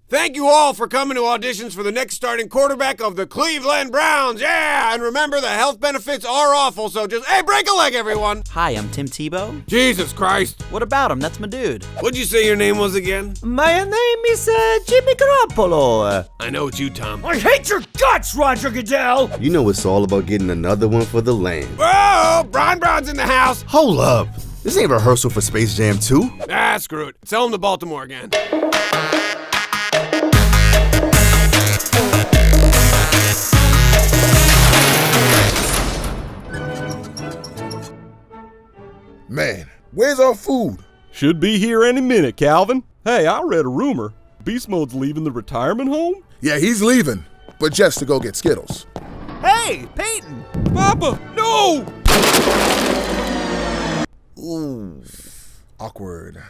Thank you all for coming to auditions for the next starting quarterback of the Cleveland Browns. Yeah, and remember the health benefits are awful, so just, hey, break a leg, everyone. Hi, I'm Tim Tebow. Jesus Christ. What about him? That's my dude. What'd you say your name was again? My name is Jimmy Garoppolo. I know it's you, Tom. I hate your guts, Roger Goodell. You know it's all about getting another one for the land. Whoa, Brian Brown's in the house. Hold up. This ain't rehearsal for Space Jam 2. Ah, screw it. Sell him to Baltimore again. Man, where's our food? Should be here any minute, Calvin. Hey, I read a rumor. Beast Mode's leaving the retirement home? Yeah, he's leaving, but just to go get Skittles. Hey, Peyton. Papa, no! Ooh, awkward.